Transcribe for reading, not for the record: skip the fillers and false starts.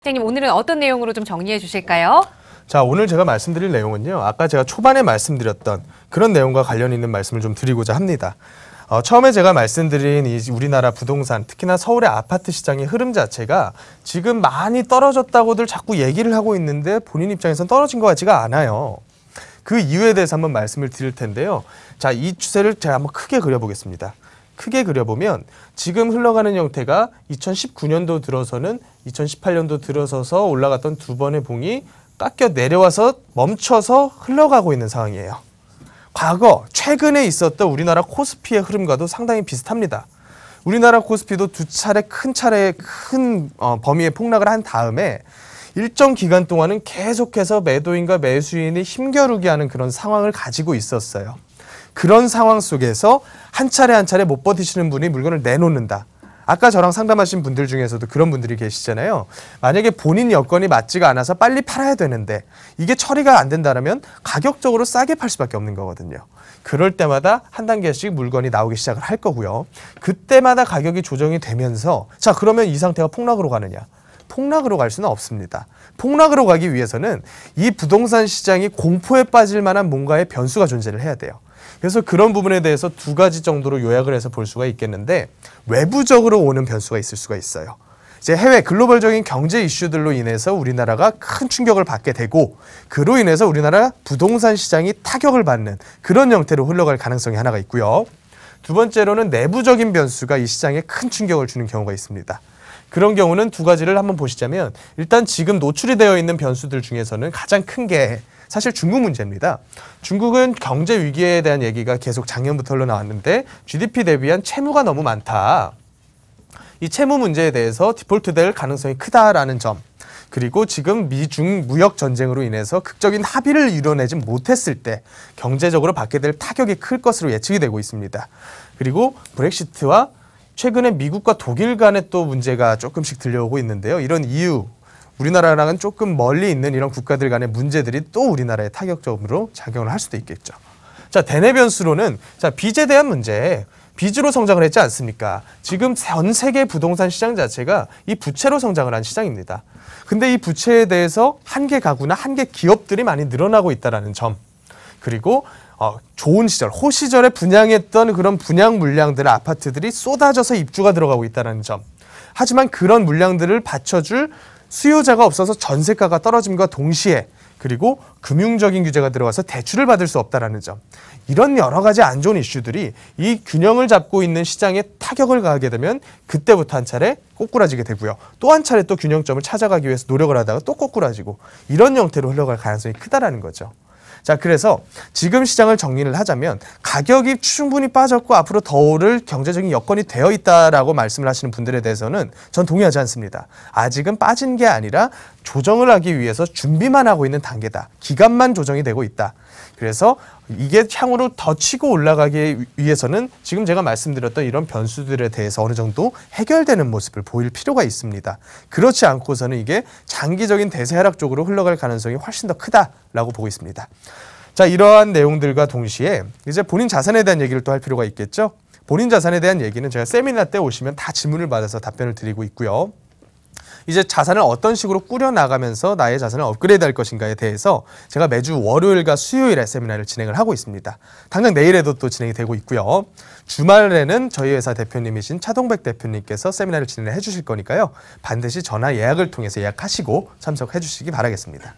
선생님, 오늘은 어떤 내용으로 좀 정리해 주실까요? 자, 오늘 제가 말씀드릴 내용은요. 아까 제가 초반에 말씀드렸던 그런 내용과 관련 있는 말씀을 좀 드리고자 합니다. 처음에 제가 말씀드린 이 우리나라 부동산, 특히나 서울의 아파트 시장의 흐름 자체가 지금 많이 떨어졌다고들 자꾸 얘기를 하고 있는데 본인 입장에서는 떨어진 것 같지가 않아요. 그 이유에 대해서 한번 말씀을 드릴 텐데요. 자, 이 추세를 제가 한번 크게 그려보겠습니다. 크게 그려보면 지금 흘러가는 형태가 2019년도 들어서는 2018년도 들어서서 올라갔던 두 번의 봉이 깎여 내려와서 멈춰서 흘러가고 있는 상황이에요. 과거 최근에 있었던 우리나라 코스피의 흐름과도 상당히 비슷합니다. 우리나라 코스피도 두 차례 큰 범위의 폭락을 한 다음에 일정 기간 동안은 계속해서 매도인과 매수인이 힘겨루게 하는 그런 상황을 가지고 있었어요. 그런 상황 속에서 한 차례 못 버티시는 분이 물건을 내놓는다. 아까 저랑 상담하신 분들 중에서도 그런 분들이 계시잖아요. 만약에 본인 여건이 맞지가 않아서 빨리 팔아야 되는데 이게 처리가 안 된다면 가격적으로 싸게 팔 수밖에 없는 거거든요. 그럴 때마다 한 단계씩 물건이 나오기 시작을 할 거고요. 그때마다 가격이 조정이 되면서 자, 그러면 이 상태가 폭락으로 가느냐? 폭락으로 갈 수는 없습니다. 폭락으로 가기 위해서는 이 부동산 시장이 공포에 빠질 만한 뭔가의 변수가 존재를 해야 돼요. 그래서 그런 부분에 대해서 두 가지 정도로 요약을 해서 볼 수가 있겠는데 외부적으로 오는 변수가 있을 수가 있어요. 이제 해외 글로벌적인 경제 이슈들로 인해서 우리나라가 큰 충격을 받게 되고 그로 인해서 우리나라 부동산 시장이 타격을 받는 그런 형태로 흘러갈 가능성이 하나가 있고요. 두 번째로는 내부적인 변수가 이 시장에 큰 충격을 주는 경우가 있습니다. 그런 경우는 두 가지를 한번 보시자면 일단 지금 노출이 되어 있는 변수들 중에서는 가장 큰 게 사실 중국 문제입니다. 중국은 경제 위기에 대한 얘기가 계속 작년부터 흘러나왔는데 GDP 대비한 채무가 너무 많다. 이 채무 문제에 대해서 디폴트 될 가능성이 크다라는 점. 그리고 지금 미중 무역 전쟁으로 인해서 극적인 합의를 이뤄내지 못했을 때 경제적으로 받게 될 타격이 클 것으로 예측이 되고 있습니다. 그리고 브렉시트와 최근에 미국과 독일 간의 또 문제가 조금씩 들려오고 있는데요. 이런 이유, 우리나라랑은 조금 멀리 있는 이런 국가들 간의 문제들이 또 우리나라에 타격적으로 작용을 할 수도 있겠죠. 자, 대내 변수로는 자, 빚에 대한 문제. 빚으로 성장을 했지 않습니까? 지금 전 세계 부동산 시장 자체가 이 부채로 성장을 한 시장입니다. 근데 이 부채에 대해서 한계 가구나 한계 기업들이 많이 늘어나고 있다는 점. 그리고 좋은 시절, 호시절에 분양했던 그런 분양 물량들, 아파트들이 쏟아져서 입주가 들어가고 있다는 점. 하지만 그런 물량들을 받쳐줄 수요자가 없어서 전세가가 떨어짐과 동시에 그리고 금융적인 규제가 들어와서 대출을 받을 수 없다는 점. 이런 여러 가지 안 좋은 이슈들이 이 균형을 잡고 있는 시장에 타격을 가하게 되면 그때부터 한 차례 꼬꾸라지게 되고요. 또 한 차례 또 균형점을 찾아가기 위해서 노력을 하다가 또 꼬꾸라지고 이런 형태로 흘러갈 가능성이 크다라는 거죠. 자, 그래서 지금 시장을 정리를 하자면 가격이 충분히 빠졌고 앞으로 더 오를 경제적인 여건이 되어 있다라고 말씀을 하시는 분들에 대해서는 전 동의하지 않습니다. 아직은 빠진 게 아니라 조정을 하기 위해서 준비만 하고 있는 단계다. 기간만 조정이 되고 있다. 그래서 이게 향후로 더 치고 올라가기 위해서는 지금 제가 말씀드렸던 이런 변수들에 대해서 어느 정도 해결되는 모습을 보일 필요가 있습니다. 그렇지 않고서는 이게 장기적인 대세 하락 쪽으로 흘러갈 가능성이 훨씬 더 크다라고 보고 있습니다. 자, 이러한 내용들과 동시에 이제 본인 자산에 대한 얘기를 또 할 필요가 있겠죠. 본인 자산에 대한 얘기는 제가 세미나 때 오시면 다 질문을 받아서 답변을 드리고 있고요. 이제 자산을 어떤 식으로 꾸려나가면서 나의 자산을 업그레이드 할 것인가에 대해서 제가 매주 월요일과 수요일에 세미나를 진행을 하고 있습니다. 당장 내일에도 또 진행이 되고 있고요. 주말에는 저희 회사 대표님이신 차동백 대표님께서 세미나를 진행해 주실 거니까요. 반드시 전화 예약을 통해서 예약하시고 참석해 주시기 바라겠습니다.